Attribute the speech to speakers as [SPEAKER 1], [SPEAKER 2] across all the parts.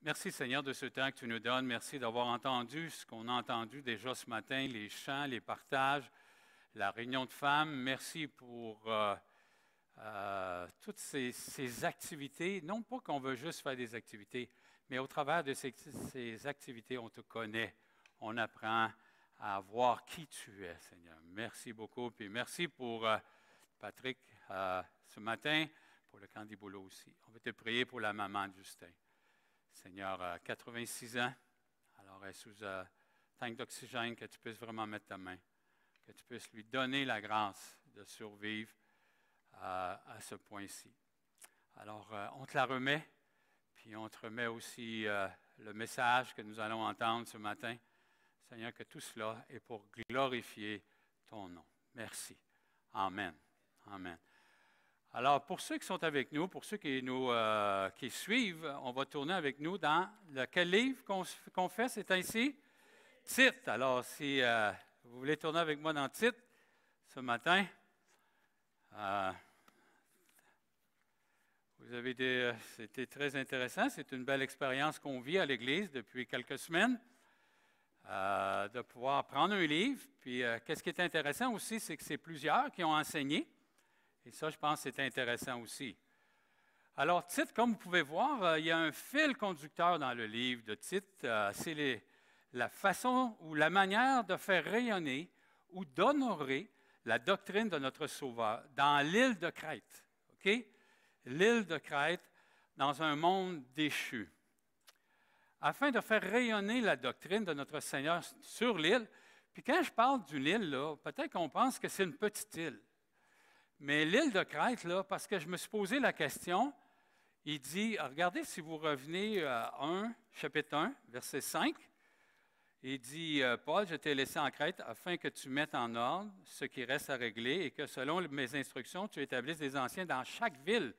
[SPEAKER 1] Merci Seigneur de ce temps que tu nous donnes. Merci d'avoir entendu ce qu'on a entendu déjà ce matin, les chants, les partages, la réunion de femmes. Merci pour toutes ces activités. Non pas qu'on veut juste faire des activités, mais au travers de ces activités, on te connaît. On apprend à voir qui tu es, Seigneur. Merci beaucoup. Puis merci pour Patrick ce matin, pour le camp des boulots aussi. On veut te prier pour la maman de Justin. Seigneur, 86 ans, alors elle est sous tank d'oxygène, que tu puisses vraiment mettre ta main, que tu puisses lui donner la grâce de survivre à ce point-ci. Alors, on te la remet, puis on te remet aussi le message que nous allons entendre ce matin. Seigneur, que tout cela est pour glorifier ton nom. Merci. Amen. Amen. Alors, pour ceux qui sont avec nous, pour ceux qui suivent, on va tourner avec nous dans quel livre qu'on fait, c'est ainsi? Tite. Alors, si vous voulez tourner avec moi dans Tite ce matin, c'était très intéressant. C'est une belle expérience qu'on vit à l'Église depuis quelques semaines, de pouvoir prendre un livre. Puis, qu'est-ce qui est intéressant aussi, c'est que c'est plusieurs qui ont enseigné. Et ça, je pense que c'est intéressant aussi. Alors, Tite, comme vous pouvez voir, il y a un fil conducteur dans le livre de Tite. C'est la façon ou la manière de faire rayonner ou d'honorer la doctrine de notre Sauveur dans l'île de Crète. OK? L'île de Crète, dans un monde déchu. Afin de faire rayonner la doctrine de notre Seigneur sur l'île. Puis quand je parle d'une île, là, peut-être qu'on pense que c'est une petite île. Mais l'île de Crète, là, parce que je me suis posé la question, il dit, regardez si vous revenez à chapitre 1, verset 5, il dit, Paul, je t'ai laissé en Crète afin que tu mettes en ordre ce qui reste à régler et que selon mes instructions, tu établisses des anciens dans chaque ville.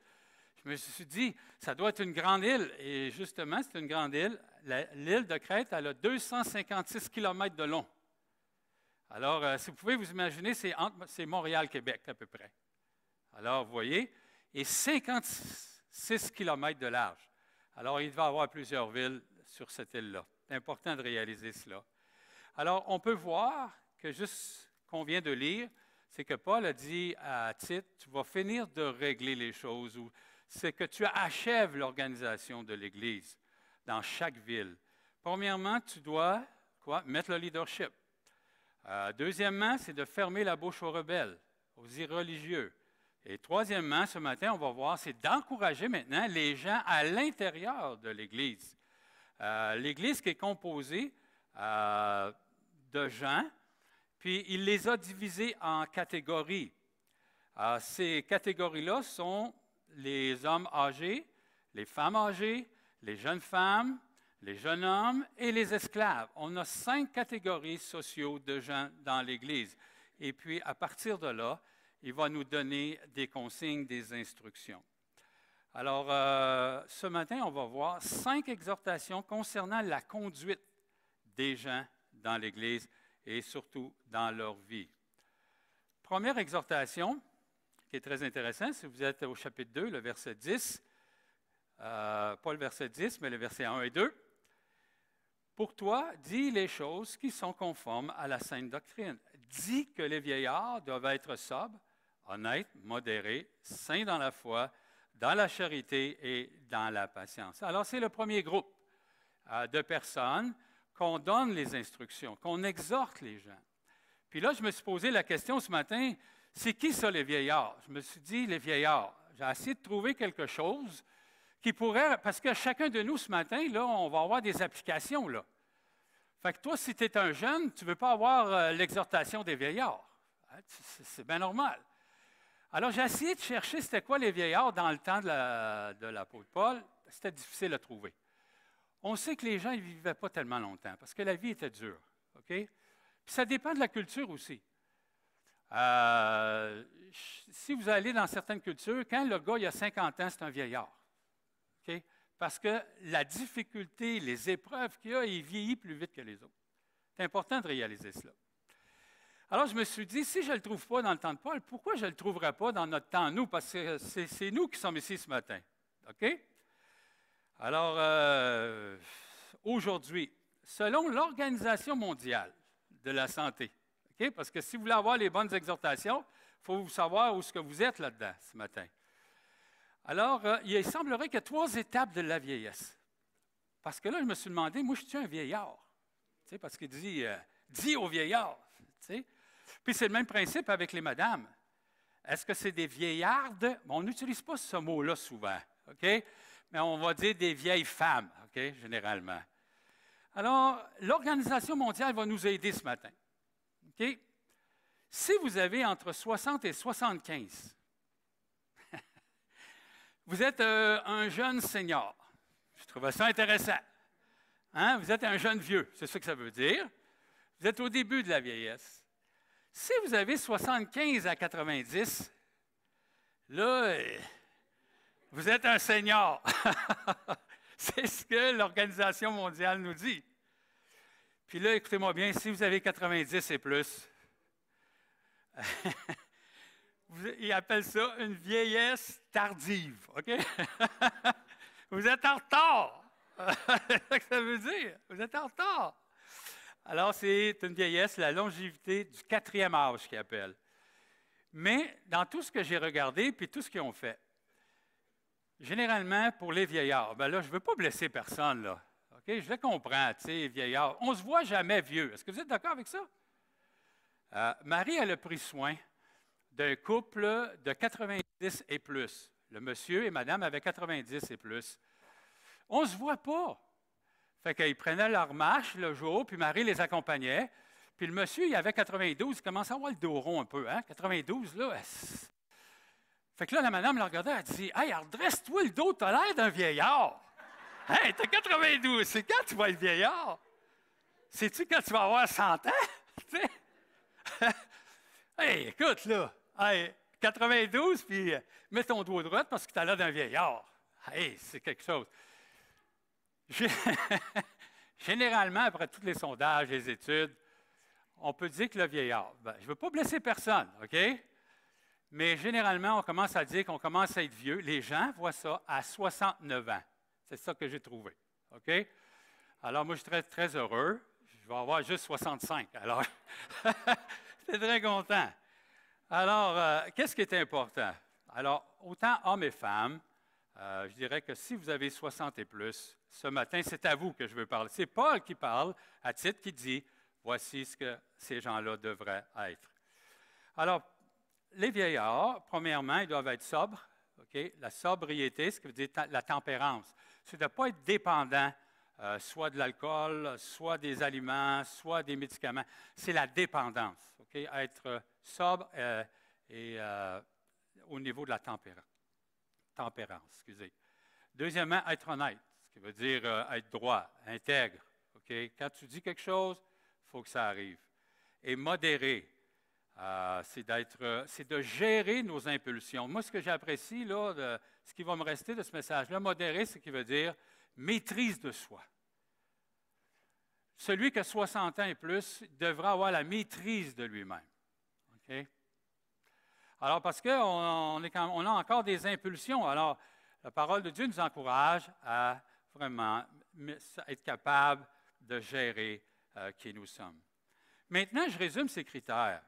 [SPEAKER 1] Je me suis dit, ça doit être une grande île. Et justement, c'est une grande île. L'île de Crète, elle a 256 kilomètres de long. Alors, si vous pouvez vous imaginer, c'est Montréal-Québec à peu près. Alors, vous voyez, et 56 kilomètres de large. Alors, il va y avoir plusieurs villes sur cette île-là. C'est important de réaliser cela. Alors, on peut voir que juste qu'on vient de lire, c'est que Paul a dit à Tite, tu vas finir de régler les choses, ou c'est que tu achèves l'organisation de l'Église dans chaque ville. Premièrement, tu dois mettre le leadership. Deuxièmement, c'est de fermer la bouche aux rebelles, aux irreligieux. Et troisièmement, ce matin, on va voir, c'est d'encourager maintenant les gens à l'intérieur de l'Église. L'Église qui est composée de gens, puis il les a divisés en catégories. Ces catégories-là sont les hommes âgés, les femmes âgées, les jeunes femmes, les jeunes hommes et les esclaves. On a 5 catégories sociaux de gens dans l'Église. Et puis, à partir de là, il va nous donner des consignes, des instructions. Alors, ce matin, on va voir 5 exhortations concernant la conduite des gens dans l'Église et surtout dans leur vie. Première exhortation, qui est très intéressante, si vous êtes au chapitre 2, le verset 10, pas le verset 10, mais le verset 1 et 2. Pour toi, dis les choses qui sont conformes à la sainte doctrine. Dis que les vieillards doivent être sobres, honnêtes, modérés, saints dans la foi, dans la charité et dans la patience. Alors, c'est le premier groupe de personnes qu'on donne les instructions, qu'on exhorte les gens. Puis là, je me suis posé la question ce matin, c'est qui ça, les vieillards? Je me suis dit, les vieillards. J'ai essayé de trouver quelque chose qui pourrait, parce que chacun de nous ce matin, là, on va avoir des applications, là. Fait que toi, si tu es un jeune, tu ne veux pas avoir l'exhortation des vieillards. Hein? C'est bien normal. Alors, j'ai essayé de chercher c'était quoi les vieillards dans le temps de l'apôtre Paul. C'était difficile à trouver. On sait que les gens ne vivaient pas tellement longtemps parce que la vie était dure. OK? Puis ça dépend de la culture aussi. Si vous allez dans certaines cultures, quand le gars il a 50 ans, c'est un vieillard. Okay? Parce que la difficulté, les épreuves qu'il a, il vieillit plus vite que les autres. C'est important de réaliser cela. Alors, je me suis dit, si je ne le trouve pas dans le temps de Paul, pourquoi je ne le trouverais pas dans notre temps, nous? Parce que c'est nous qui sommes ici ce matin. OK? Alors, aujourd'hui, selon l'Organisation mondiale de la santé, okay? Parce que si vous voulez avoir les bonnes exhortations, il faut savoir où est-ce que vous êtes là-dedans ce matin. Alors, il semblerait qu'il y a 3 étapes de la vieillesse. Parce que là, je me suis demandé, moi, je suis un vieillard. Tu sais, parce qu'il dit, dis aux vieillards. Tu sais. Puis c'est le même principe avec les madames. Est-ce que c'est des vieillardes? On n'utilise pas ce mot-là souvent, OK? Mais on va dire des vieilles femmes, OK, généralement. Alors, l'Organisation mondiale va nous aider ce matin. OK? Si vous avez entre 60 et 75, vous êtes un jeune senior. Je trouvais ça intéressant. Hein? Vous êtes un jeune vieux, c'est ce que ça veut dire. Vous êtes au début de la vieillesse. Si vous avez 75 à 90, là, vous êtes un senior. C'est ce que l'Organisation mondiale nous dit. Puis là, écoutez-moi bien, si vous avez 90 et plus, ils appellent ça une vieillesse tardive, OK? Vous êtes en retard. C'est ça que ça veut dire. Vous êtes en retard. Alors, c'est une vieillesse, la longévité du 4e âge qu'ils appellent. Mais dans tout ce que j'ai regardé, puis tout ce qu'ils ont fait, généralement, pour les vieillards, bien là, je ne veux pas blesser personne, là. OK? Je le comprends, tu sais, vieillards. On ne se voit jamais vieux. Est-ce que vous êtes d'accord avec ça? Marie, elle a pris soin d'un couple de 90 et plus. Le monsieur et madame avaient 90 et plus. On ne se voit pas. Fait qu'ils prenaient leur marche le jour, puis Marie les accompagnait. Puis le monsieur, il avait 92, il commençait à avoir le dos rond un peu. Hein? 92, là. Fait que là, la madame la regardait, elle dit, « Hey, redresse-toi le dos, t'as l'air d'un vieillard. »« Hey, t'as 92, c'est quand tu vas être vieillard? Sais-tu quand tu vas avoir 100 ans? » Hey, écoute, là, hey, 92, puis mets ton doigt droit parce que tu as l'air d'un vieillard. Hey, c'est quelque chose. Généralement, après tous les sondages, les études, on peut dire que le vieillard, ben, je ne veux pas blesser personne, OK? Mais généralement, on commence à dire qu'on commence à être vieux. Les gens voient ça à 69 ans. C'est ça que j'ai trouvé, OK? Alors, moi, je suis très, très heureux. Je vais avoir juste 65. Alors, j'étais très content. Alors, qu'est-ce qui est important? Alors, autant hommes et femmes, je dirais que si vous avez 60 et plus, ce matin, c'est à vous que je veux parler. C'est Paul qui parle, à titre qui dit, voici ce que ces gens-là devraient être. Alors, les vieillards, premièrement, ils doivent être sobres. Okay? La sobriété, ce qui veut dire la tempérance, c'est de ne pas être dépendant, soit de l'alcool, soit des aliments, soit des médicaments. C'est la dépendance. Okay? Être sobre et au niveau de la tempérance. Excusez. Deuxièmement, être honnête, ce qui veut dire être droit, intègre. Okay? Quand tu dis quelque chose, il faut que ça arrive. Et modéré, c'est de gérer nos impulsions. Moi, ce que j'apprécie, là, ce qui va me rester de ce message-là, modéré, c'est ce qui veut dire maîtrise de soi. Celui qui a 60 ans et plus devra avoir la maîtrise de lui-même. Okay? Alors, parce qu'on a encore des impulsions. Alors, la parole de Dieu nous encourage à vraiment être capable de gérer qui nous sommes. Maintenant, je résume ces critères.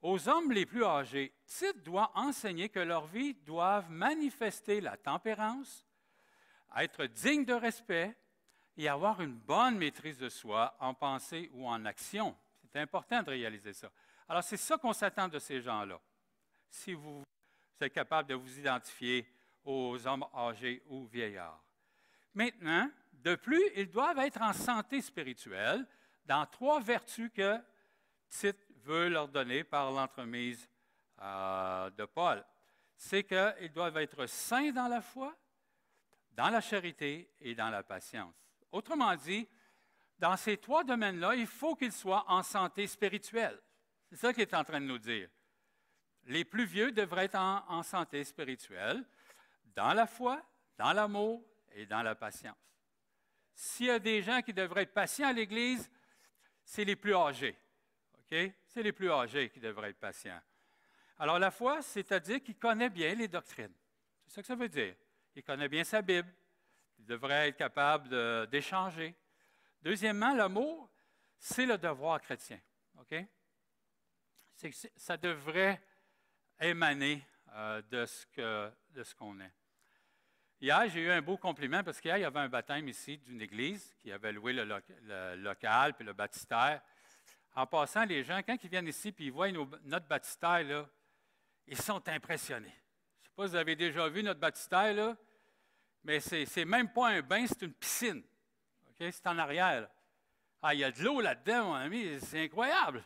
[SPEAKER 1] Aux hommes les plus âgés, Tite doit enseigner que leur vie doit manifester la tempérance, être digne de respect et avoir une bonne maîtrise de soi en pensée ou en action. C'est important de réaliser ça. Alors, c'est ça qu'on s'attend de ces gens-là. Si vous êtes capable de vous identifier aux hommes âgés ou vieillards. Maintenant, de plus, ils doivent être en santé spirituelle dans 3 vertus que Tite veut leur donner par l'entremise de Paul. C'est qu'ils doivent être saints dans la foi, dans la charité et dans la patience. Autrement dit, dans ces 3 domaines-là, il faut qu'ils soient en santé spirituelle. C'est ça qu'il est en train de nous dire. Les plus vieux devraient être en santé spirituelle, dans la foi, dans l'amour et dans la patience. S'il y a des gens qui devraient être patients à l'Église, c'est les plus âgés. Okay? C'est les plus âgés qui devraient être patients. Alors la foi, c'est-à-dire qu'il connaît bien les doctrines. C'est ça que ça veut dire. Il connaît bien sa Bible, Ils devraient être capables d'échanger. Deuxièmement, l'amour, c'est le devoir chrétien. OK? Ça devrait émaner de ce qu'on est. Hier, j'ai eu un beau compliment parce qu'hier, il y avait un baptême ici d'une église qui avait loué le local puis le baptistère. En passant, les gens, quand ils viennent ici et ils voient notre baptistère, là, ils sont impressionnés. Je ne sais pas si vous avez déjà vu notre baptistère, là, mais c'est même pas un bain, c'est une piscine. Okay? C'est en arrière. Là. Ah, il y a de l'eau là-dedans, mon ami, c'est incroyable.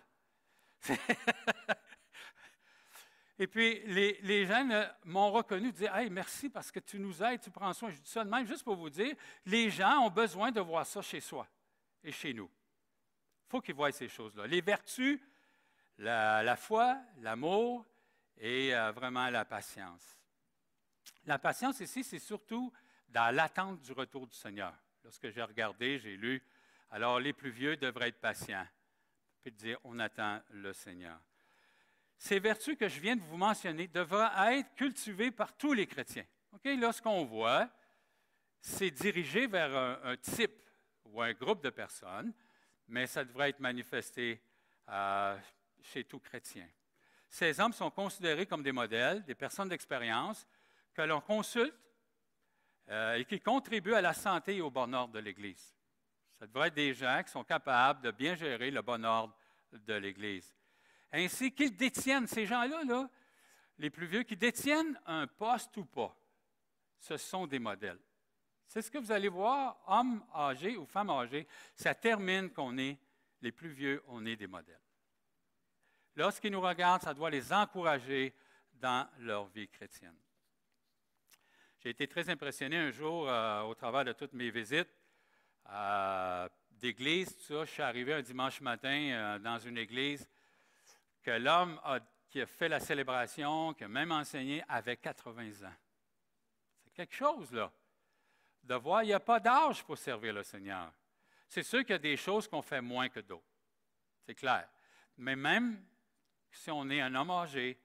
[SPEAKER 1] Et puis, les gens m'ont reconnu, disaient « Hey, merci parce que tu nous aides, tu prends soin. » Je dis ça de même juste pour vous dire, les gens ont besoin de voir ça chez soi et chez nous. Il faut qu'ils voient ces choses-là. Les vertus, la foi, l'amour et vraiment la patience. La patience ici, c'est surtout dans l'attente du retour du Seigneur. Lorsque j'ai regardé, j'ai lu, alors les plus vieux devraient être patients. Puis dire, on attend le Seigneur. Ces vertus que je viens de vous mentionner devraient être cultivées par tous les chrétiens. Okay? Là, ce qu'on voit, c'est dirigé vers un type ou un groupe de personnes, mais ça devrait être manifesté chez tout chrétien. Ces hommes sont considérés comme des modèles, des personnes d'expérience que l'on consulte et qui contribuent à la santé et au bon ordre de l'Église. Ça devrait être des gens qui sont capables de bien gérer le bon ordre de l'Église. Ainsi qu'ils détiennent, ces gens-là, là, les plus vieux, qui détiennent un poste ou pas, ce sont des modèles. C'est ce que vous allez voir, hommes âgés ou femmes âgées, ça termine qu'on est, les plus vieux, on est des modèles. Lorsqu'ils nous regardent, ça doit les encourager dans leur vie chrétienne. J'ai été très impressionné un jour au travers de toutes mes visites d'église, tout ça. Je suis arrivé un dimanche matin dans une église que l'homme qui a fait la célébration, qui a même enseigné, avait 80 ans. C'est quelque chose, là, de voir, il n'y a pas d'âge pour servir le Seigneur. C'est sûr qu'il y a des choses qu'on fait moins que d'autres. C'est clair. Mais même si on est un homme âgé,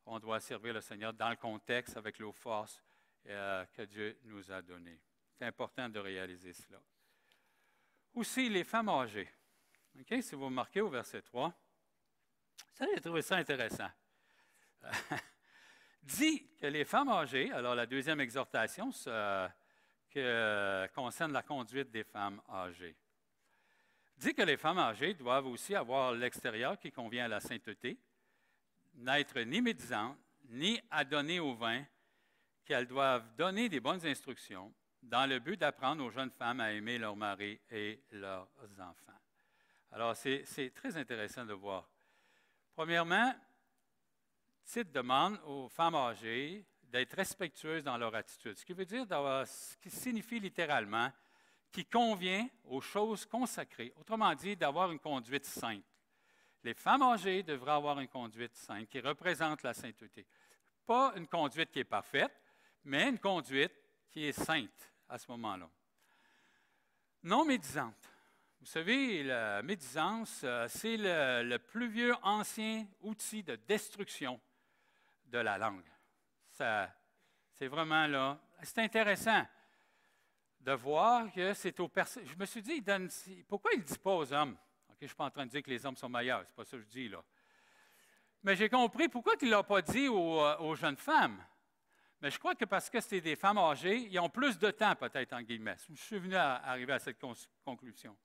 [SPEAKER 1] on doit servir le Seigneur dans le contexte avec les forces que Dieu nous a données. C'est important de réaliser cela. Aussi, les femmes âgées. Okay? Si vous remarquez au verset 3, ça, j'ai trouvé ça intéressant. Dit que les femmes âgées, alors la deuxième exhortation concerne la conduite des femmes âgées. Dit que les femmes âgées doivent aussi avoir l'extérieur qui convient à la sainteté, n'être ni médisantes, ni adonnées au vin, qu'elles doivent donner des bonnes instructions dans le but d'apprendre aux jeunes femmes à aimer leur mari et leurs enfants. Alors, c'est très intéressant de voir. Premièrement, Tite demande aux femmes âgées d'être respectueuses dans leur attitude, ce qui veut dire ce qui signifie littéralement qui convient aux choses consacrées, autrement dit, d'avoir une conduite sainte. Les femmes âgées devraient avoir une conduite sainte qui représente la sainteté. Pas une conduite qui est parfaite, mais une conduite qui est sainte à ce moment-là. Non médisante. Vous savez, la médisance, c'est le plus vieux ancien outil de destruction de la langue. C'est vraiment là. C'est intéressant de voir que c'est aux personnes. Je me suis dit, pourquoi il ne dit pas aux hommes? Okay, je ne suis pas en train de dire que les hommes sont meilleurs, c'est pas ça que je dis là. Mais j'ai compris pourquoi il ne l'a pas dit aux jeunes femmes. Mais je crois que parce que c'est des femmes âgées, ils ont plus de temps, peut-être, en guillemets. Je suis venu à arriver à cette conclusion.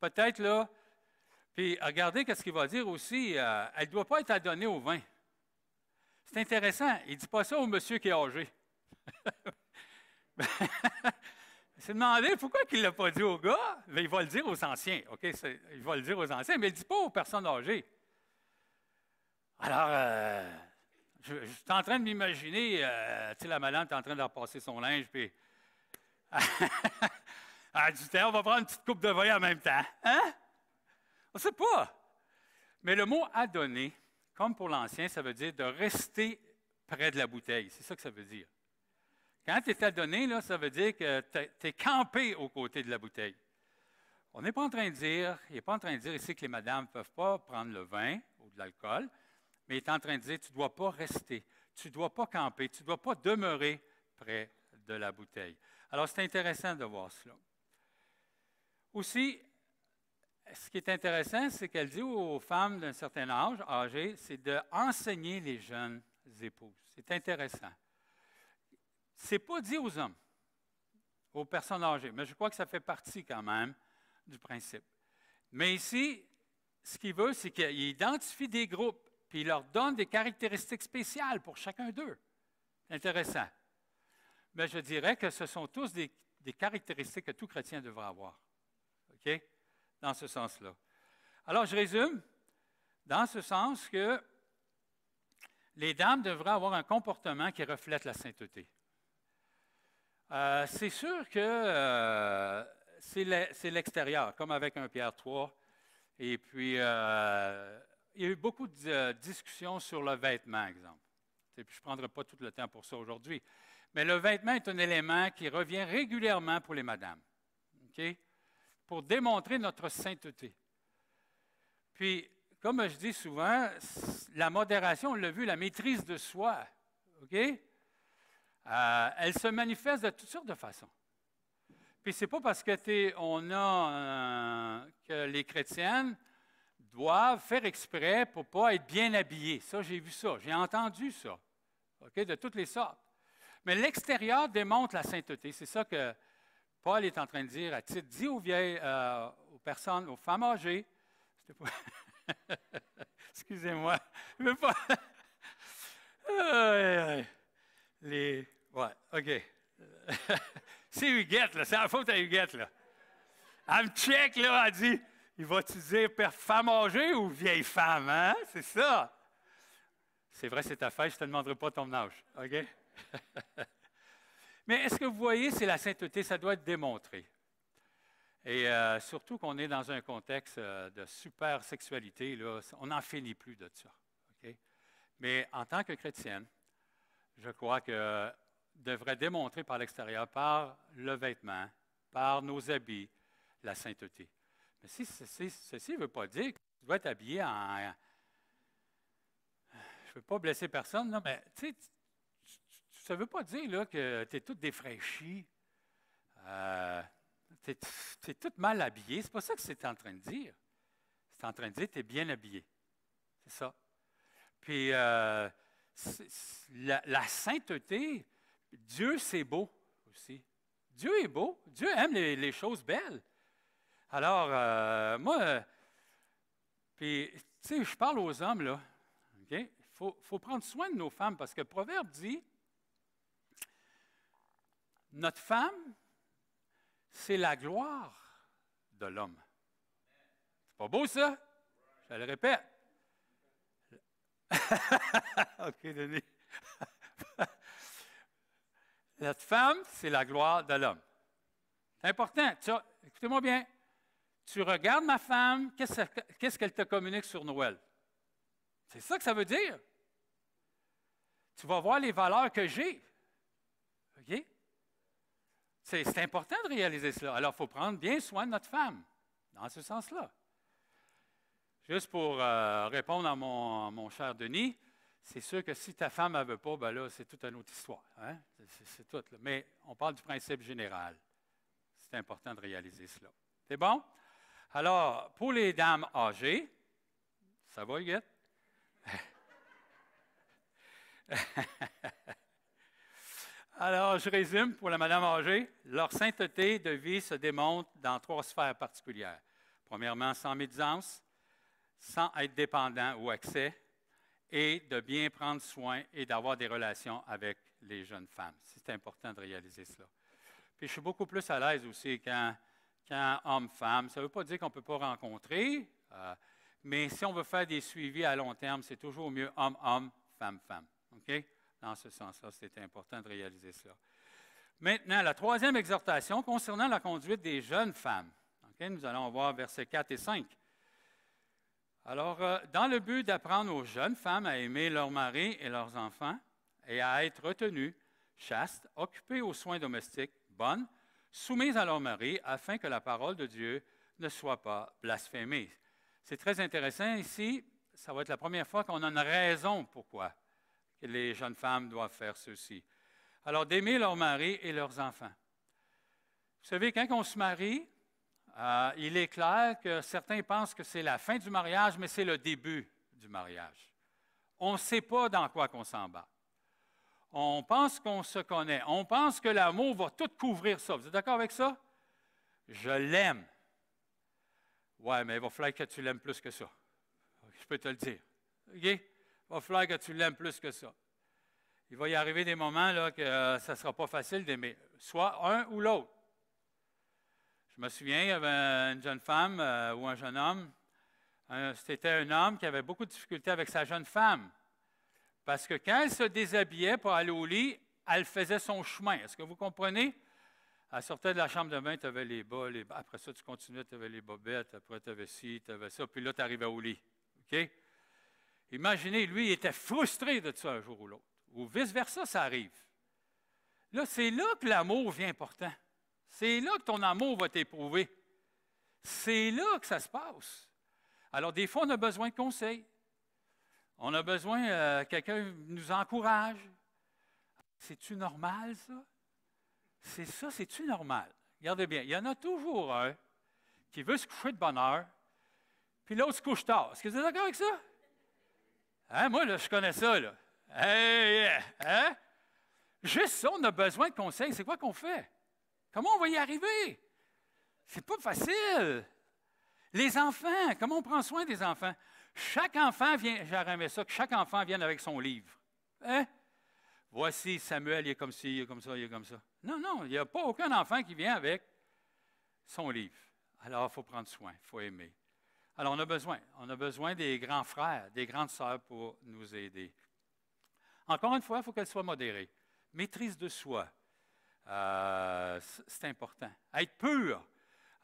[SPEAKER 1] Peut-être là, puis regardez ce qu'il va dire aussi, elle ne doit pas être adonnée au vin. C'est intéressant, il ne dit pas ça au monsieur qui est âgé. C'est demandé pourquoi il ne l'a pas dit aux gars, mais il va le dire aux anciens. OK? Il va le dire aux anciens, mais il ne dit pas aux personnes âgées. Alors, je suis en train de m'imaginer, tu sais, la madame est en train de repasser son linge, puis elle dit, on va prendre une petite coupe de vin en même temps. Hein? On ne sait pas. Mais le mot « adonner », comme pour l'ancien, ça veut dire de rester près de la bouteille. C'est ça que ça veut dire. Quand tu es adonné, là, ça veut dire que tu es campé aux côtés de la bouteille. On n'est pas en train de dire, il n'est pas en train de dire ici que les madames ne peuvent pas prendre le vin ou de l'alcool, mais il est en train de dire, tu ne dois pas rester, tu ne dois pas camper, tu ne dois pas demeurer près de la bouteille. Alors, c'est intéressant de voir cela. Aussi, ce qui est intéressant, c'est qu'elle dit aux femmes d'un certain âge, âgées, c'est d'enseigner les jeunes épouses. C'est intéressant. Ce n'est pas dit aux hommes, aux personnes âgées, mais je crois que ça fait partie quand même du principe. Mais ici, ce qu'il veut, c'est qu'il identifie des groupes, puis il leur donne des caractéristiques spéciales pour chacun d'eux. Intéressant. Mais je dirais que ce sont tous des caractéristiques que tout chrétien devrait avoir. OK? Dans ce sens-là. Alors, je résume, dans ce sens que les dames devraient avoir un comportement qui reflète la sainteté. C'est sûr que c'est l'extérieur, comme avec 1 Pierre 3. Et puis, il y a eu beaucoup de discussions sur le vêtement, exemple. Et puis, je ne prendrai pas tout le temps pour ça aujourd'hui. Mais le vêtement est un élément qui revient régulièrement pour les madames. OK? Pour démontrer notre sainteté. Puis, comme je dis souvent, la modération, on l'a vu, la maîtrise de soi, OK? Elle se manifeste de toutes sortes de façons. Puis, ce n'est pas parce que que les chrétiennes doivent faire exprès pour ne pas être bien habillées. Ça, j'ai vu ça, j'ai entendu ça, OK? De toutes les sortes. Mais l'extérieur démontre la sainteté. C'est ça que Paul est en train de dire à Tite. Dis aux vieilles, aux personnes, aux femmes âgées. Excusez-moi. Je ne veux pas. Ouais, OK. C'est Huguette, là. C'est la faute à Huguette, là. Elle me check, là. Elle dit, il va-tu dire femme âgée ou vieille femme, hein? C'est ça. C'est vrai, c'est ta fête. Je ne te demanderai pas ton âge. OK? Mais est-ce que vous voyez, c'est la sainteté, ça doit être démontré. Et surtout qu'on est dans un contexte de super sexualité, là, on n'en finit plus de ça. Okay? Mais en tant que chrétienne, je crois que devrait démontrer par l'extérieur, par le vêtement, par nos habits, la sainteté. Mais ceci ne veut pas dire que tu dois être habillé en... Je ne veux pas blesser personne, là, mais tu sais, ça ne veut pas dire là, que tu es toute défraîchie, tu es toute mal habillée. Ce n'est pas ça que c'est en train de dire. C'est en train de dire que tu es bien habillé. C'est ça. Puis, la sainteté, Dieu, c'est beau aussi. Dieu est beau. Dieu aime les choses belles. Alors, moi, puis, tu sais, je parle aux hommes, là. OK? Il faut prendre soin de nos femmes parce que le Proverbe dit, notre femme, c'est la gloire de l'homme. C'est pas beau, ça? Je le répète. OK, Denis. Notre femme, c'est la gloire de l'homme. C'est important. Écoutez-moi bien. Tu regardes ma femme, qu'est-ce qu'elle te communique sur Noël? C'est ça que ça veut dire. Tu vas voir les valeurs que j'ai. OK? C'est important de réaliser cela. Alors, il faut prendre bien soin de notre femme, dans ce sens-là. Juste pour répondre à mon cher Denis, c'est sûr que si ta femme ne veut pas, ben là, c'est toute une autre histoire. Hein? C'est tout. Là. Mais on parle du principe général. C'est important de réaliser cela. C'est bon? Alors, pour les dames âgées, ça va, Huguette? Alors, je résume pour la madame âgée. Leur sainteté de vie se démontre dans 3 sphères particulières. Premièrement, sans médisance, sans être dépendant ou accès, et de bien prendre soin et d'avoir des relations avec les jeunes femmes. C'est important de réaliser cela. Puis, je suis beaucoup plus à l'aise aussi quand homme-femme. Ça ne veut pas dire qu'on ne peut pas rencontrer, mais si on veut faire des suivis à long terme, c'est toujours mieux homme-homme, femme-femme. OK? Dans ce sens-là, c'est important de réaliser cela. Maintenant, la 3e exhortation concernant la conduite des jeunes femmes. Okay? Nous allons voir versets 4 et 5. Alors, dans le but d'apprendre aux jeunes femmes à aimer leurs maris et leurs enfants et à être retenues, chastes, occupées aux soins domestiques, bonnes, soumises à leur mari, afin que la parole de Dieu ne soit pas blasphémée. C'est très intéressant ici. Ça va être la première fois qu'on a une raison pourquoi que les jeunes femmes doivent faire ceci. Alors, d'aimer leurs maris et leurs enfants. Vous savez, quand on se marie, il est clair que certains pensent que c'est la fin du mariage, mais c'est le début du mariage. On ne sait pas dans quoi qu'on s'embarque. On pense qu'on se connaît. On pense que l'amour va tout couvrir ça. Vous êtes d'accord avec ça? Je l'aime. Ouais, mais il va falloir que tu l'aimes plus que ça. Je peux te le dire. OK? Il va falloir que tu l'aimes plus que ça. Il va y arriver des moments là, que ça ne sera pas facile d'aimer, soit un ou l'autre. Je me souviens, il y avait une jeune femme ou un jeune homme. C'était un homme qui avait beaucoup de difficultés avec sa jeune femme. Parce que quand elle se déshabillait pour aller au lit, elle faisait son chemin. Est-ce que vous comprenez? Elle sortait de la chambre de bain, tu avais les bas, après ça, tu continuais, tu avais les bobettes, après, tu avais ci, tu avais ça, puis là, tu arrivais au lit. OK? Imaginez, lui, il était frustré de ça un jour ou l'autre. Ou vice-versa, ça arrive. Là, c'est là que l'amour vient important. C'est là que ton amour va t'éprouver. C'est là que ça se passe. Alors, des fois, on a besoin de conseils. On a besoin que quelqu'un nous encourage. C'est-tu normal, ça? C'est ça, c'est-tu normal? Regardez bien, il y en a toujours un qui veut se coucher de bonne heure, puis l'autre se couche tard. Est-ce que vous êtes d'accord avec ça? Hein? Moi, là, je connais ça, là. Hey, hein? Juste ça, on a besoin de conseils. C'est quoi qu'on fait? Comment on va y arriver? C'est pas facile. Les enfants, comment on prend soin des enfants? Chaque enfant vient, j'aurais aimé ça, que chaque enfant vienne avec son livre. Hein? Voici Samuel, il est comme ci, il est comme ça, il est comme ça. Non, non, il n'y a pas aucun enfant qui vient avec son livre. Alors, il faut prendre soin, il faut aimer. Alors, on a besoin des grands frères, des grandes sœurs pour nous aider. Encore une fois, il faut qu'elle soit modérée. Maîtrise de soi, c'est important. Être pur.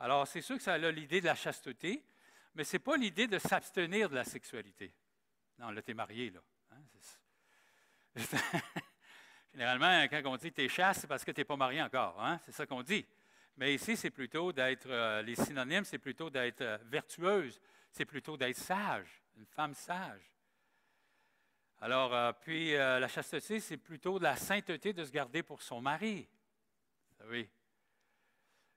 [SPEAKER 1] Alors, c'est sûr que ça a l'idée de la chasteté, mais ce n'est pas l'idée de s'abstenir de la sexualité. Non, là, tu es marié, là. Hein? Généralement, quand on dit que tu es chaste, c'est parce que tu n'es pas marié encore. Hein? C'est ça qu'on dit. Mais ici, c'est plutôt d'être, les synonymes, c'est plutôt d'être vertueuse, c'est plutôt d'être sage, une femme sage. Alors, puis la chasteté, c'est plutôt de la sainteté de se garder pour son mari. Oui.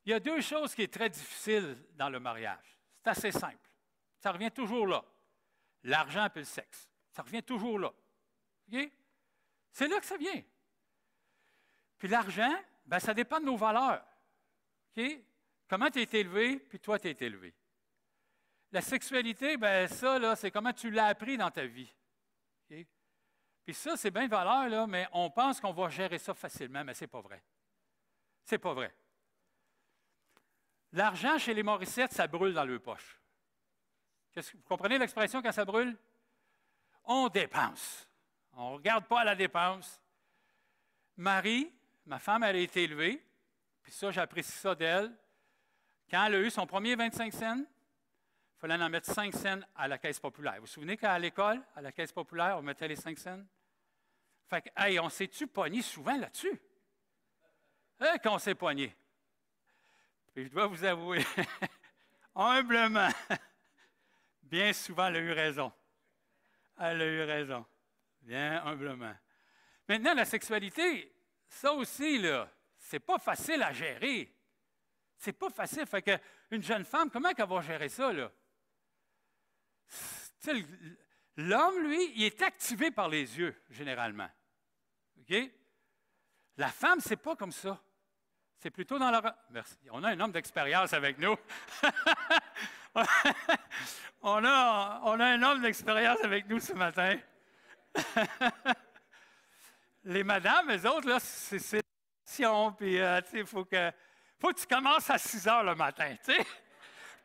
[SPEAKER 1] Il y a deux choses qui sont très difficiles dans le mariage. C'est assez simple. Ça revient toujours là. L'argent et le sexe. Ça revient toujours là. Okay? C'est là que ça vient. Puis l'argent, bien, ça dépend de nos valeurs. Okay? Comment tu es élevé, puis toi, tu es élevé. La sexualité, bien, ça, là, c'est comment tu l'as appris dans ta vie. Okay? Puis ça, c'est bien de valeur, là, mais on pense qu'on va gérer ça facilement, mais ce n'est pas vrai. C'est pas vrai. L'argent, chez les Morissettes, ça brûle dans leur poche. Vous comprenez l'expression quand ça brûle? On dépense. On ne regarde pas à la dépense. Marie, ma femme, elle a été élevée, puis ça, j'apprécie ça d'elle. Quand elle a eu son premier 25 cents, il fallait en mettre 5 cents à la caisse populaire. Vous vous souvenez qu'à l'école, à la caisse populaire, on mettait les 5 cents? Fait que, hey, on s'est-tu pogné souvent là-dessus? Qu'on s'est pogné. Puis je dois vous avouer, humblement, bien souvent, elle a eu raison. Elle a eu raison. Bien humblement. Maintenant, la sexualité, ça aussi, là, c'est pas facile à gérer. C'est pas facile. Fait que une jeune femme, comment elle va gérer ça, là? L'homme, lui, il est activé par les yeux, généralement. OK? La femme, c'est pas comme ça. C'est plutôt dans la... Merci. On a un homme d'expérience avec nous. on a un homme d'expérience avec nous ce matin. Les madames, les autres, là, c'est l'action, puis tu sais, faut que tu commences à 6 heures le matin, tu sais,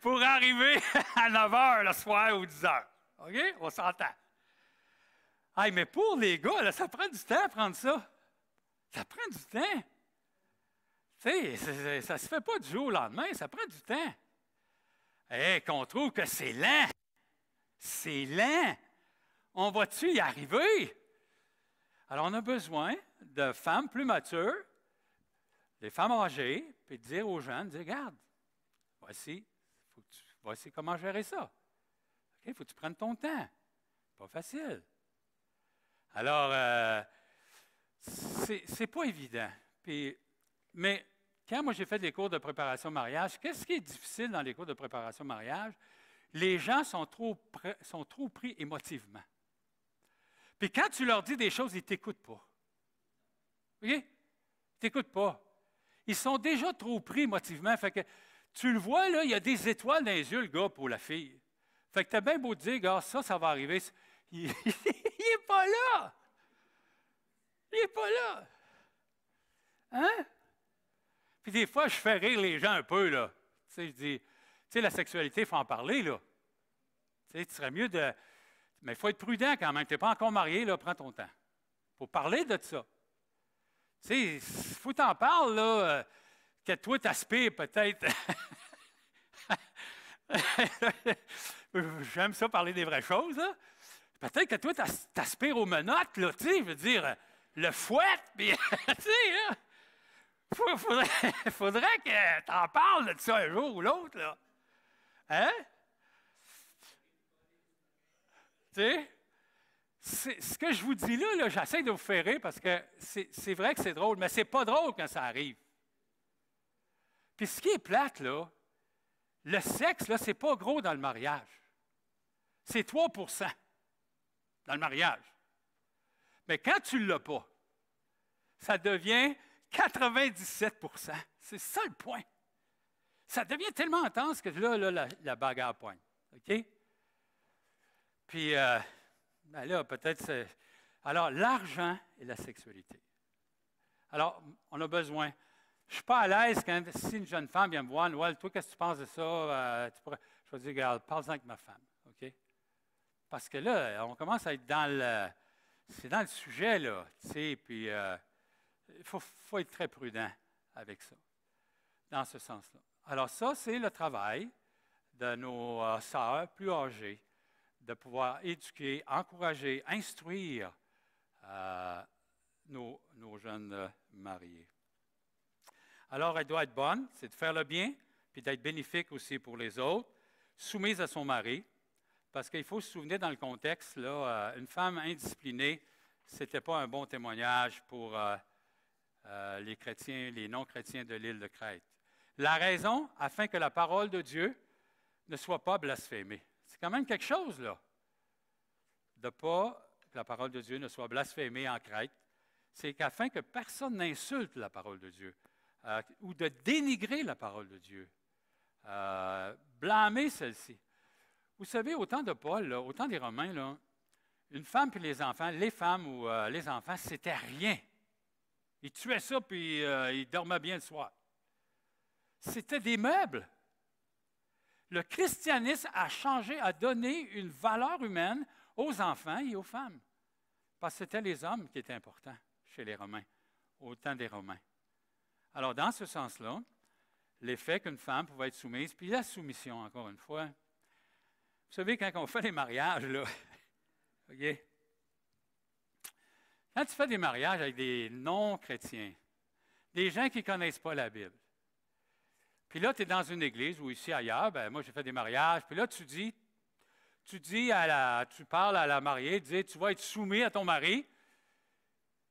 [SPEAKER 1] pour arriver à 9 heures le soir ou 10 heures. OK? On s'entend. Hey, mais pour les gars, là, ça prend du temps à prendre ça. Ça prend du temps. Tu sais, ça ne se fait pas du jour au lendemain, ça prend du temps. Et qu'on trouve que c'est lent. C'est lent. On va-tu y arriver? Alors, on a besoin de femmes plus matures, des femmes âgées, puis de dire aux jeunes, regarde, voici comment gérer ça. Il faut que tu prennes ton temps. Pas facile. Alors, c'est pas évident. Mais quand moi j'ai fait des cours de préparation au mariage, qu'est-ce qui est difficile dans les cours de préparation au mariage? Les gens sont trop pris émotivement. Puis quand tu leur dis des choses, ils ne t'écoutent pas. OK? Ils ne t'écoutent pas. Ils sont déjà trop pris émotivement. Fait que tu le vois, là, il y a des étoiles dans les yeux, le gars, pour la fille. Fait que tu as bien beau dire, gars, ça va arriver. Il n'est pas là. Il n'est pas là. Hein? Puis des fois, je fais rire les gens un peu, là. Tu sais, je dis, tu sais, la sexualité, il faut en parler, là. Tu sais, tu serais mieux de... Mais il faut être prudent quand même. Tu n'es pas encore marié, là, prends ton temps. Il faut parler de ça. Tu sais, il faut que tu en parles, là, que toi, tu aspires peut-être. J'aime ça parler des vraies choses, là. Peut-être que toi, tu aspires aux menottes, là, tu sais, je veux dire, le fouet, puis, tu sais, là. Faudrait que tu en parles de ça un jour ou l'autre, là. Hein? Tu sais? Ce que je vous dis là, j'essaie de vous faire rire parce que c'est vrai que c'est drôle, mais c'est pas drôle quand ça arrive. Puis ce qui est plate, là, le sexe, là, c'est pas gros dans le mariage. C'est 3 dans le mariage. Mais quand tu ne l'as pas, ça devient 97 %. C'est ça le point. Ça devient tellement intense que là, la bagarre pointe. OK? Puis, ben là, peut-être c'est... Alors, l'argent et la sexualité. Alors, on a besoin. Je ne suis pas à l'aise quand, si une jeune femme vient me voir, Noël, toi, qu'est-ce que tu penses de ça? Je vais dire, regarde, parle-en avec ma femme. OK? Parce que là, on commence à être dans le... C'est dans le sujet, là. Tu sais, puis il faut être très prudent avec ça, dans ce sens-là. Alors, ça, c'est le travail de nos sœurs plus âgées, de pouvoir éduquer, encourager, instruire nos jeunes mariés. Alors, elle doit être bonne, c'est de faire le bien, puis d'être bénéfique aussi pour les autres, soumise à son mari, parce qu'il faut se souvenir dans le contexte, là, une femme indisciplinée, ce n'était pas un bon témoignage pour les chrétiens, les non-chrétiens de l'île de Crète. La raison, afin que la parole de Dieu ne soit pas blasphémée. C'est quand même quelque chose, là, de pas que la parole de Dieu ne soit blasphémée en Crète. C'est qu'afin que personne n'insulte la parole de Dieu ou de dénigrer la parole de Dieu, blâmer celle-ci. Vous savez, au temps de Paul, là, au temps des Romains, là, une femme puis les enfants, les femmes ou les enfants, c'était rien. Ils tuaient ça puis ils dormaient bien le soir. C'était des meubles. Le christianisme a changé, a donné une valeur humaine aux enfants et aux femmes. Parce que c'était les hommes qui étaient importants chez les Romains, au temps des Romains. Alors, dans ce sens-là, l'effet qu'une femme pouvait être soumise, puis la soumission, encore une fois. Vous savez, quand on fait des mariages, là, OK? Quand tu fais des mariages avec des non-chrétiens, des gens qui ne connaissent pas la Bible, puis là, tu es dans une église ou ici ailleurs, ben moi j'ai fait des mariages, puis là tu parles à la mariée, tu dis, tu vas être soumis à ton mari.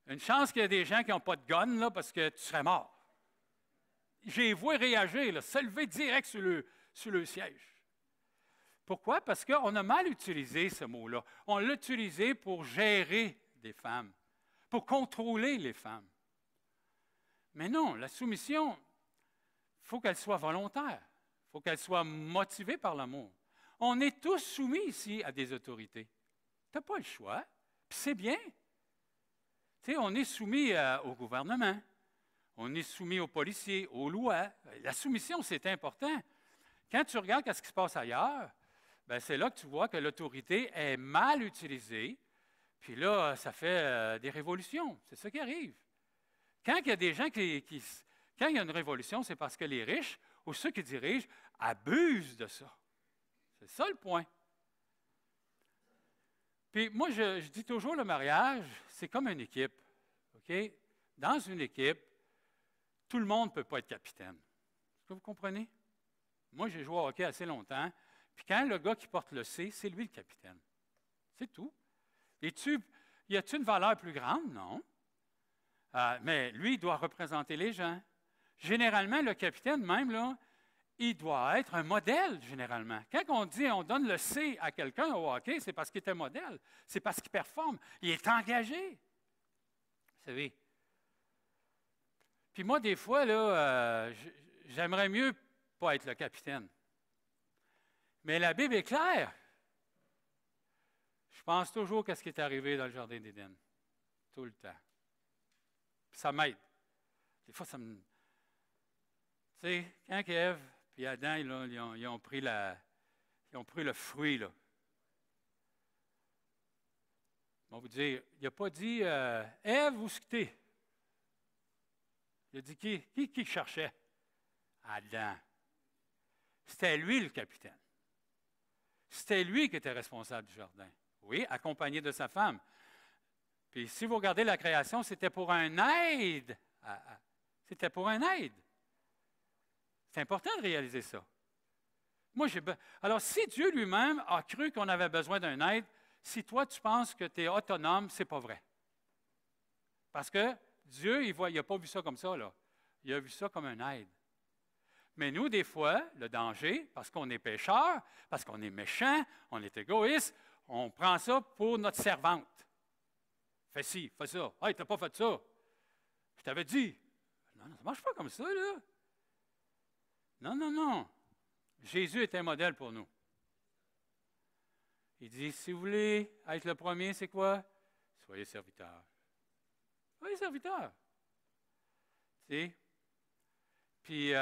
[SPEAKER 1] Une chance qu'il y a des gens qui n'ont pas de gun, là, parce que tu serais mort. J'ai vu réagir, là, se lever direct sur le siège. Pourquoi? Parce qu'on a mal utilisé ce mot-là. On l'a utilisé pour gérer des femmes, pour contrôler les femmes. Mais non, la soumission, il faut qu'elle soit volontaire. Il faut qu'elle soit motivée par l'amour. On est tous soumis ici à des autorités. Tu n'as pas le choix. Puis c'est bien. Tu sais, on est soumis au gouvernement. On est soumis aux policiers, aux lois. La soumission, c'est important. Quand tu regardes ce qui se passe ailleurs, ben c'est là que tu vois que l'autorité est mal utilisée. Puis là, ça fait des révolutions. C'est ça qui arrive. Quand il y a des gens quand il y a une révolution, c'est parce que les riches ou ceux qui dirigent abusent de ça. C'est ça le point. Puis moi, je dis toujours, le mariage, c'est comme une équipe. OK? Dans une équipe, tout le monde ne peut pas être capitaine. Est-ce que vous comprenez? Moi, j'ai joué au hockey assez longtemps. Puis quand le gars qui porte le C, c'est lui le capitaine. C'est tout. Y a-t-il une valeur plus grande? Non. Mais lui, il doit représenter les gens. Généralement, le capitaine même, là, il doit être un modèle, généralement. Quand on dit on donne le C à quelqu'un au hockey, c'est parce qu'il est un modèle. C'est parce qu'il performe. Il est engagé. Vous savez. Puis moi, des fois, là, j'aimerais mieux pas être le capitaine. Mais la Bible est claire. Je pense toujours à ce qui est arrivé dans le Jardin d'Éden. Tout le temps. Puis ça m'aide. Des fois, ça me... Tu sais, quand Ève et Adam, là, ils ont pris le fruit, là. On va vous dire, il n'a pas dit Ève, où est-ce que t'es? Il a dit qui cherchait? Adam. C'était lui le capitaine. C'était lui qui était responsable du jardin. Oui, accompagné de sa femme. Puis si vous regardez la création, c'était pour un aide. C'était pour un aide. C'est important de réaliser ça. Alors, si Dieu lui-même a cru qu'on avait besoin d'un aide, si toi tu penses que tu es autonome, ce n'est pas vrai. Parce que Dieu, il n'a pas vu ça comme ça, là. Il a vu ça comme un aide. Mais nous, des fois, le danger, parce qu'on est pécheur, parce qu'on est méchant, on est égoïste, on prend ça pour notre servante. Fais ci, fais ça. Hey, tu n'as pas fait ça. Je t'avais dit. Non, ça ne marche pas comme ça, là. Non, non, non. Jésus est un modèle pour nous. Il dit, si vous voulez être le premier, c'est quoi? Soyez serviteur. Soyez serviteur. Tu sais? Puis,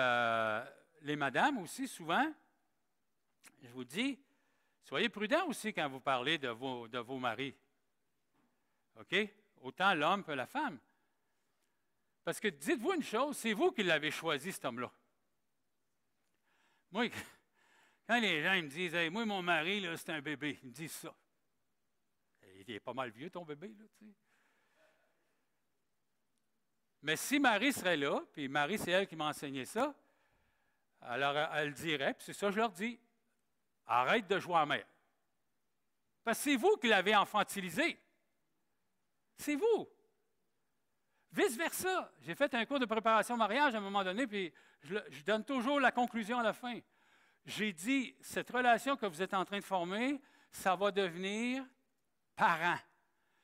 [SPEAKER 1] les madames aussi, souvent, je vous dis, soyez prudents aussi quand vous parlez de vos maris. OK? Autant l'homme que la femme. Parce que dites-vous une chose, c'est vous qui l'avez choisi, cet homme-là. Moi, quand les gens me disent hey, moi, mon mari, là, c'est un bébé, ils me disent ça. Il est pas mal vieux, ton bébé, là, tu sais. Mais si Marie serait là, puis Marie, c'est elle qui m'a enseigné ça, alors elle dirait, puis c'est ça que je leur dis, arrête de jouer en mère. Parce que c'est vous qui l'avez enfantilisé. C'est vous. Vice-versa. J'ai fait un cours de préparation au mariage à un moment donné, puis je donne toujours la conclusion à la fin. J'ai dit, cette relation que vous êtes en train de former, ça va devenir parent.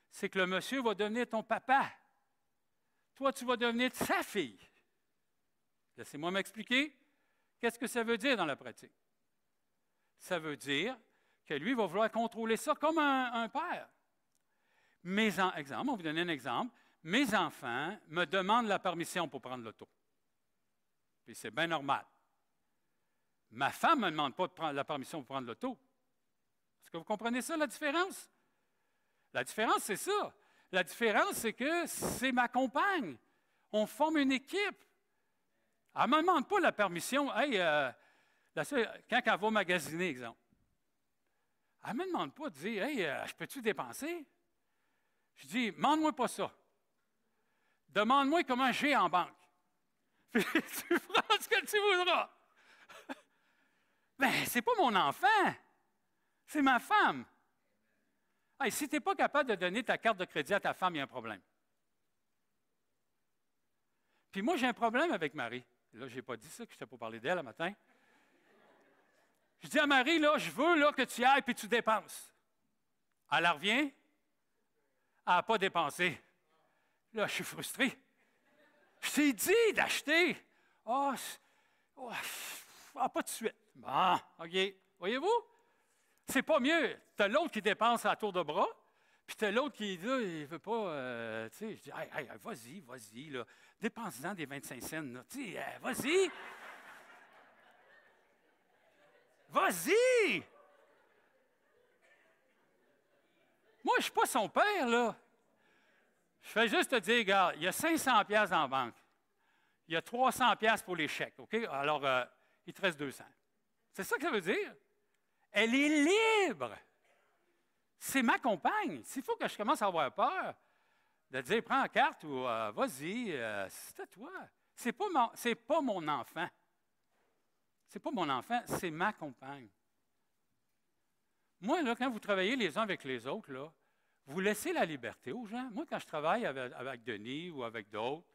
[SPEAKER 1] C'est que le monsieur va devenir ton papa. Toi, tu vas devenir sa fille. Laissez-moi m'expliquer. Qu'est-ce que ça veut dire dans la pratique? Ça veut dire que lui va vouloir contrôler ça comme un père. Exemple, on va vous donner un exemple. Mes enfants me demandent la permission pour prendre l'auto. Puis c'est bien normal. Ma femme ne me demande pas de prendre la permission pour prendre l'auto. Est-ce que vous comprenez ça, la différence? La différence, c'est ça. La différence, c'est que c'est ma compagne. On forme une équipe. Elle ne me demande pas la permission. Hey, quand elle va magasiner, exemple, elle ne me demande pas de dire hey, je peux-tu dépenser? Je dis, demande-moi pas ça. Demande-moi comment j'ai en banque. Puis tu feras ce que tu voudras. Bien, c'est pas mon enfant. C'est ma femme. Hey, si tu n'es pas capable de donner ta carte de crédit à ta femme, il y a un problème. Puis moi, j'ai un problème avec Marie. Là, je n'ai pas dit ça, que je n'étais pas parlé d'elle le matin. Je dis à Marie, là, je veux là, que tu ailles et tu dépenses. Elle revient. Elle n'a pas dépensé. Là, je suis frustré. Je t'ai dit d'acheter. Pas de suite. Bon, OK. Voyez-vous? C'est pas mieux. Tu as l'autre qui dépense à tour de bras, puis tu as l'autre qui, là, il ne veut pas, tu sais, je dis, hey, vas-y, là, dépense-en des 25 cents, là, tu sais, vas-y. Vas-y! Moi, je ne suis pas son père, là. Je fais juste te dire, regarde, il y a 500 pièces en banque. Il y a 300 pièces pour les chèques, OK? Alors, il te reste 200. C'est ça que ça veut dire? Elle est libre. C'est ma compagne. S'il faut que je commence à avoir peur de dire, prends la carte ou vas-y, c'est à toi. C'est pas mon enfant. C'est pas mon enfant, c'est ma compagne. Moi, là, quand vous travaillez les uns avec les autres, là, vous laissez la liberté aux gens. Moi, quand je travaille avec Denis ou avec d'autres,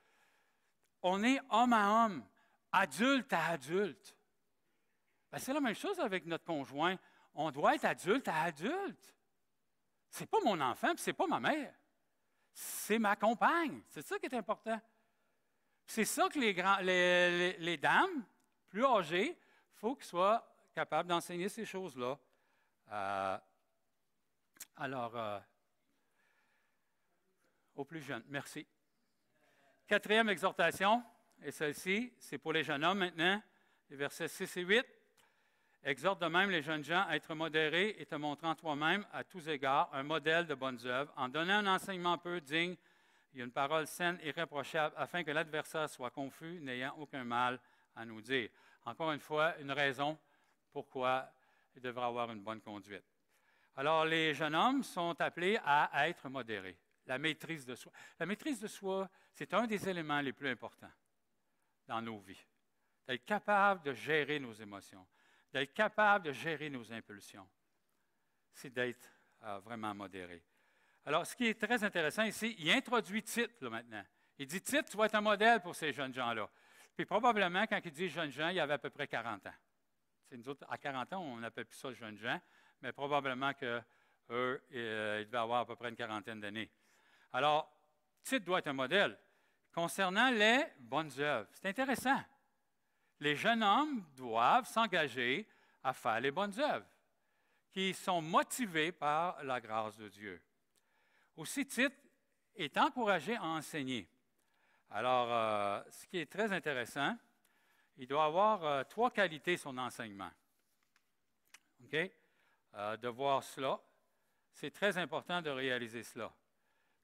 [SPEAKER 1] on est homme à homme. adulte à adulte. Ben, c'est la même chose avec notre conjoint. On doit être adulte à adulte. Ce n'est pas mon enfant, puis ce n'est pas ma mère. C'est ma compagne. C'est ça qui est important. C'est ça que les dames plus âgées, il faut qu'elles soient capables d'enseigner ces choses-là. Aux plus jeunes. Merci. Quatrième exhortation, et celle-ci, c'est pour les jeunes hommes maintenant, les versets 6 et 8. Exhorte de même les jeunes gens à être modérés et te montrant toi-même à tous égards un modèle de bonnes œuvres, en donnant un enseignement peu digne et une parole saine et irréprochable, afin que l'adversaire soit confus, n'ayant aucun mal à nous dire. Encore une fois, une raison pourquoi il devra avoir une bonne conduite. Alors, les jeunes hommes sont appelés à être modérés. La maîtrise de soi. La maîtrise de soi, c'est un des éléments les plus importants dans nos vies. D'être capable de gérer nos émotions, d'être capable de gérer nos impulsions. C'est d'être vraiment modéré. Alors, ce qui est très intéressant ici, il introduit Tite là, maintenant. Il dit, Tite, tu vas être un modèle pour ces jeunes gens-là. Puis probablement, quand il dit jeunes gens, il y avait à peu près 40 ans. C'est nous autres, à 40 ans, on n'appelle plus ça jeunes gens, mais probablement qu'eux, ils devaient avoir à peu près une quarantaine d'années. Alors, Tite doit être un modèle. Concernant les bonnes œuvres, c'est intéressant. Les jeunes hommes doivent s'engager à faire les bonnes œuvres, qui sont motivés par la grâce de Dieu. Aussi, Tite est encouragé à enseigner. Alors, ce qui est très intéressant, il doit avoir 3 qualités, son enseignement. OK? De voir cela. C'est très important de réaliser cela.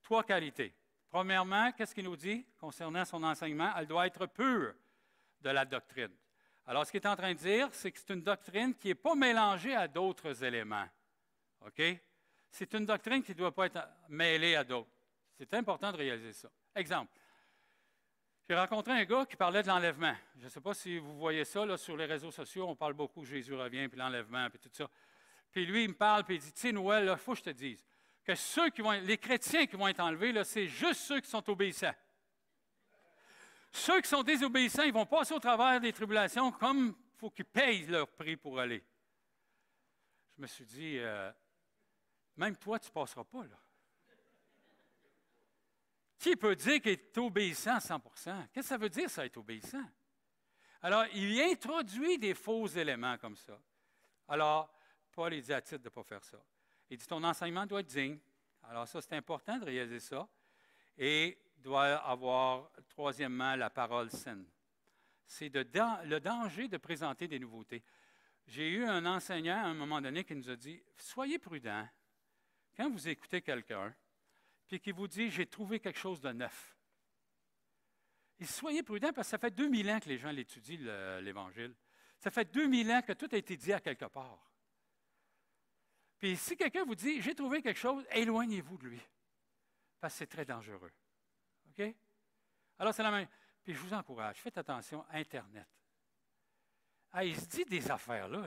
[SPEAKER 1] 3 qualités. Premièrement, qu'est-ce qu'il nous dit concernant son enseignement? Elle doit être pure de la doctrine. Alors, ce qu'il est en train de dire, c'est que c'est une doctrine qui n'est pas mélangée à d'autres éléments. OK? C'est une doctrine qui ne doit pas être mêlée à d'autres. C'est important de réaliser ça. Exemple. J'ai rencontré un gars qui parlait de l'enlèvement. Je ne sais pas si vous voyez ça là, sur les réseaux sociaux. On parle beaucoup Jésus revient, puis l'enlèvement, puis tout ça. Puis lui, il me parle, puis il dit, tu sais, Noël, il faut que je te dise que les chrétiens qui vont être enlevés, là, c'est juste ceux qui sont obéissants. Ceux qui sont désobéissants, ils vont passer au travers des tribulations comme il faut qu'ils payent leur prix pour aller. Je me suis dit, même toi, tu ne passeras pas, là. Qui peut dire qu'il est obéissant à 100 %? Qu'est-ce que ça veut dire, ça, être obéissant? Alors, il introduit des faux éléments comme ça. Alors, Paul, il dit à Tite de ne pas faire ça. Il dit, ton enseignement doit être digne. Alors ça, c'est important de réaliser ça. Et doit avoir, troisièmement, la parole saine. C'est le danger de présenter des nouveautés. J'ai eu un enseignant à un moment donné qui nous a dit, soyez prudents quand vous écoutez quelqu'un, puis qui vous dit, j'ai trouvé quelque chose de neuf. Et soyez prudents parce que ça fait 2000 ans que les gens l'étudient, l'Évangile. Ça fait 2000 ans que tout a été dit à quelque part. Puis si quelqu'un vous dit, j'ai trouvé quelque chose, éloignez-vous de lui. Parce que c'est très dangereux. OK? Alors, c'est la même. Puis je vous encourage, faites attention à Internet. Ah, il se dit des affaires là.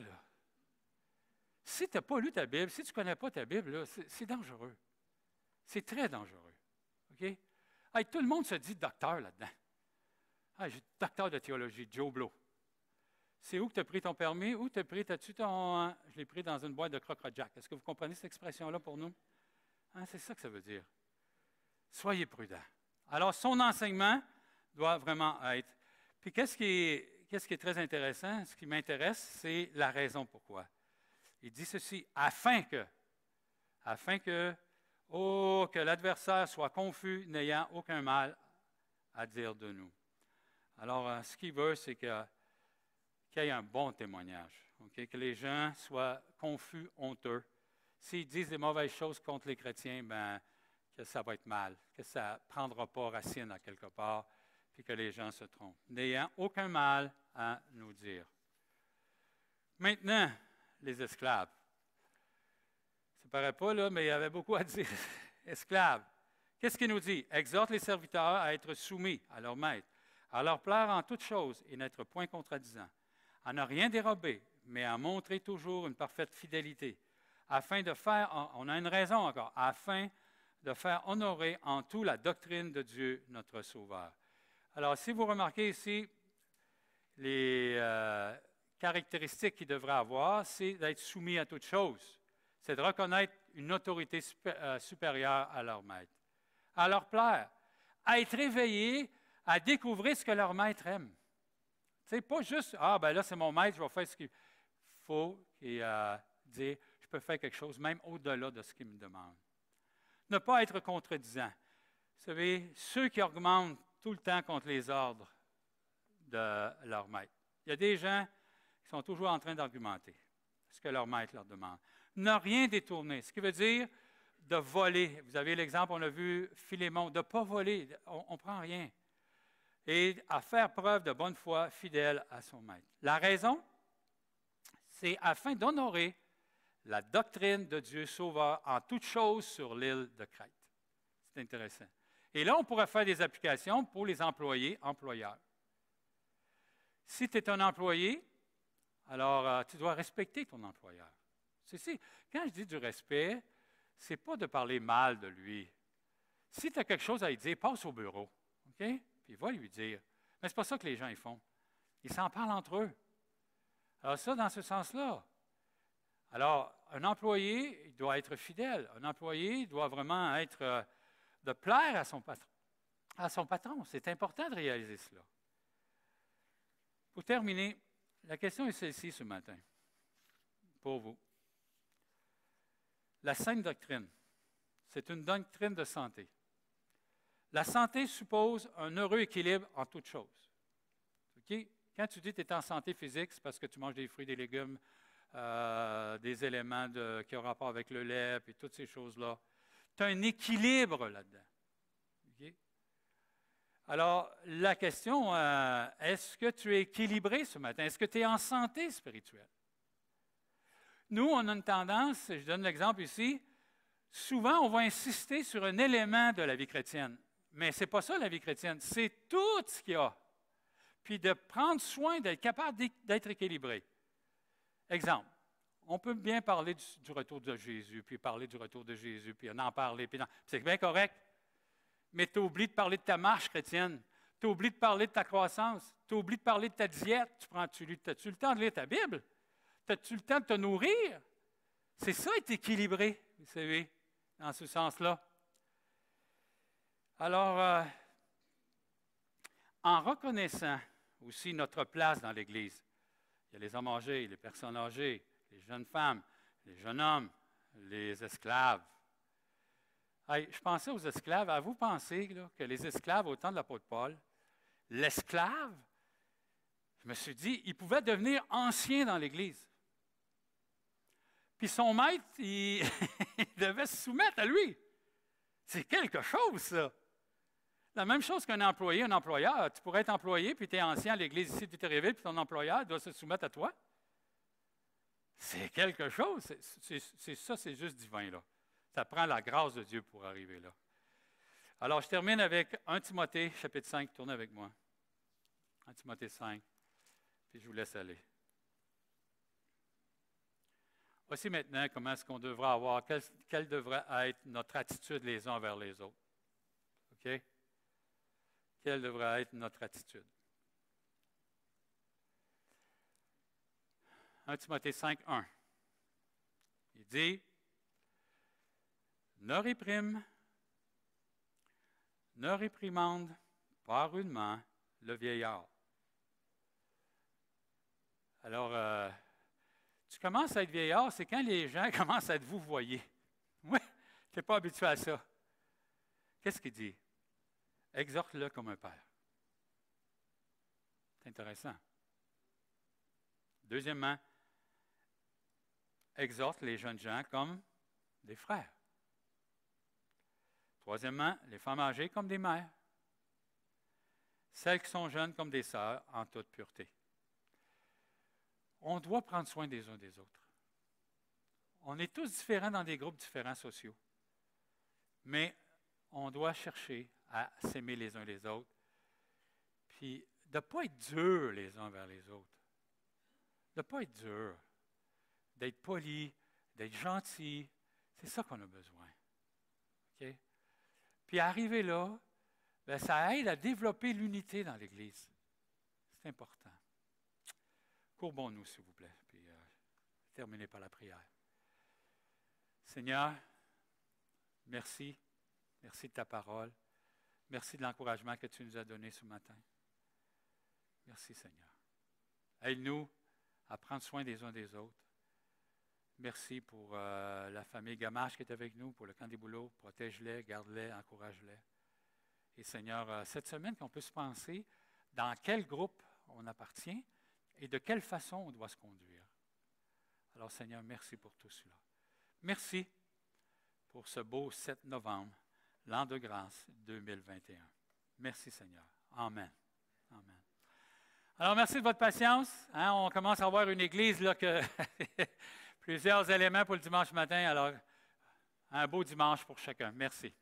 [SPEAKER 1] Si tu n'as pas lu ta Bible, si tu ne connais pas ta Bible, là, c'est dangereux. C'est très dangereux. OK? Ah, tout le monde se dit docteur là-dedans. Ah, j'ai docteur de théologie, Joe Blow. C'est où que tu as pris ton permis? Où tu as pris, t'as-tu ton... Je l'ai pris dans une boîte de croque-jack. Est-ce que vous comprenez cette expression-là pour nous? Hein, c'est ça que ça veut dire. Soyez prudents. Alors, son enseignement doit vraiment être... Puis, qu'est-ce qui est très intéressant? Ce qui m'intéresse, c'est la raison pourquoi. Il dit ceci, afin que l'adversaire soit confus, n'ayant aucun mal à dire de nous. Alors, ce qu'il veut, c'est qu'il y ait un bon témoignage, okay? Que les gens soient confus, honteux. S'ils disent des mauvaises choses contre les chrétiens, bien, que ça va être mal, que ça ne prendra pas racine à quelque part, puis que les gens se trompent, n'ayant aucun mal à nous dire. Maintenant, les esclaves. Ça ne paraît pas, là, mais il y avait beaucoup à dire. Esclaves. Qu'est-ce qu'il nous dit? Exhorte les serviteurs à être soumis à leur maître, à leur plaire en toutes choses et n'être point contradisants, à ne rien dérober, mais à montrer toujours une parfaite fidélité, afin de faire, on a une raison encore, afin de faire honorer en tout la doctrine de Dieu, notre Sauveur. Alors, si vous remarquez ici, caractéristiques qu'ils devraient avoir, c'est d'être soumis à toute chose. C'est de reconnaître une autorité supérieure à leur maître, à leur plaire, à être éveillés, à découvrir ce que leur maître aime. C'est pas juste, ah ben là c'est mon maître, je vais faire ce qu'il faut, et dire, je peux faire quelque chose même au-delà de ce qu'il me demande. Ne pas être contredisant. Vous savez, ceux qui augmentent tout le temps contre les ordres de leur maître. Il y a des gens qui sont toujours en train d'argumenter ce que leur maître leur demande. Ne rien détourner, ce qui veut dire de voler. Vous avez l'exemple, on a vu Philémon, de ne pas voler, on ne prend rien. Et à faire preuve de bonne foi, fidèle à son maître. La raison, c'est afin d'honorer la doctrine de Dieu sauveur en toutes choses sur l'île de Crète. C'est intéressant. Et là, on pourrait faire des applications pour les employés, employeurs. Si tu es un employé, alors tu dois respecter ton employeur. Quand je dis du respect, ce n'est pas de parler mal de lui. Si tu as quelque chose à lui dire, passe au bureau, OK? Puis va lui dire. Mais ce n'est pas ça que les gens ils font. Ils s'en parlent entre eux. Alors ça, dans ce sens-là. Alors, un employé, il doit être fidèle. Un employé doit vraiment être de plaire à son patron. C'est important de réaliser cela. Pour terminer, la question est celle-ci ce matin, pour vous. La saine doctrine, c'est une doctrine de santé. La santé suppose un heureux équilibre en toutes choses. Okay? Quand tu dis que tu es en santé physique, c'est parce que tu manges des fruits, des légumes, des éléments qui ont rapport avec le lait, et toutes ces choses-là. Tu as un équilibre là-dedans. Okay? Alors, la question, est-ce que tu es équilibré ce matin? Est-ce que tu es en santé spirituelle? Nous, on a une tendance, je donne l'exemple ici, souvent on va insister sur un élément de la vie chrétienne. Mais ce n'est pas ça la vie chrétienne, c'est tout ce qu'il y a. Puis de prendre soin, d'être capable d'être équilibré. Exemple, on peut bien parler du retour de Jésus, puis parler du retour de Jésus, puis en parler, puis c'est bien correct. Mais tu oublies de parler de ta marche chrétienne, tu oublies de parler de ta croissance, tu oublies de parler de ta diète. As-tu le temps de lire ta Bible? As-tu le temps de te nourrir? C'est ça, être équilibré, vous savez, dans ce sens-là. Alors, en reconnaissant aussi notre place dans l'Église, il y a les hommes âgés, les personnes âgées, les jeunes femmes, les jeunes hommes, les esclaves. Hey, je pensais aux esclaves. Avez-vous pensé là, que les esclaves, au temps de l'apôtre Paul, l'esclave, je me suis dit, il pouvait devenir ancien dans l'Église. Puis son maître, il devait se soumettre à lui. C'est quelque chose, ça. La même chose qu'un employé, un employeur. Tu pourrais être employé, puis tu es ancien à l'Église ici, tu t'es révélé, puis ton employeur doit se soumettre à toi. C'est quelque chose. C'est juste divin, là. Ça prend la grâce de Dieu pour arriver là. Alors, je termine avec 1 Timothée, chapitre 5. Tournez avec moi. 1 Timothée 5. Puis je vous laisse aller. Voici maintenant comment est-ce qu'on devrait avoir, quelle devrait être notre attitude les uns envers les autres. OK? Quelle devrait être notre attitude? 1 Timothée 5, 1. Il dit, ne réprimande pas rudement le vieillard. Alors, tu commences à être vieillard, c'est quand les gens commencent à être vouvoyés. Oui, tu n'es pas habitué à ça. Qu'est-ce qu'il dit? Exhorte-le comme un père. C'est intéressant. Deuxièmement, exhorte les jeunes gens comme des frères. Troisièmement, les femmes âgées comme des mères. Celles qui sont jeunes comme des sœurs en toute pureté. On doit prendre soin des uns des autres. On est tous différents dans des groupes différents sociaux. Mais on doit chercher à s'aimer les uns les autres. Puis de ne pas être dur les uns vers les autres. De ne pas être dur. D'être poli, d'être gentil. C'est ça qu'on a besoin. OK? Puis arriver là, bien, ça aide à développer l'unité dans l'Église. C'est important. courbons-nous, s'il vous plaît, puis terminez par la prière. Seigneur, merci. Merci de ta parole. Merci de l'encouragement que tu nous as donné ce matin. Merci, Seigneur. Aide-nous à prendre soin des uns des autres. Merci pour la famille Gamache qui est avec nous, pour le camp des boulots. Protège-les, garde-les, encourage-les. Et Seigneur, cette semaine, qu'on puisse penser dans quel groupe on appartient et de quelle façon on doit se conduire. Alors, Seigneur, merci pour tout cela. Merci pour ce beau 7 novembre, l'an de grâce 2021. Merci, Seigneur. Amen. Amen. Alors, merci de votre patience. On commence à avoir une église là que plusieurs éléments pour le dimanche matin. Alors, un beau dimanche pour chacun. Merci.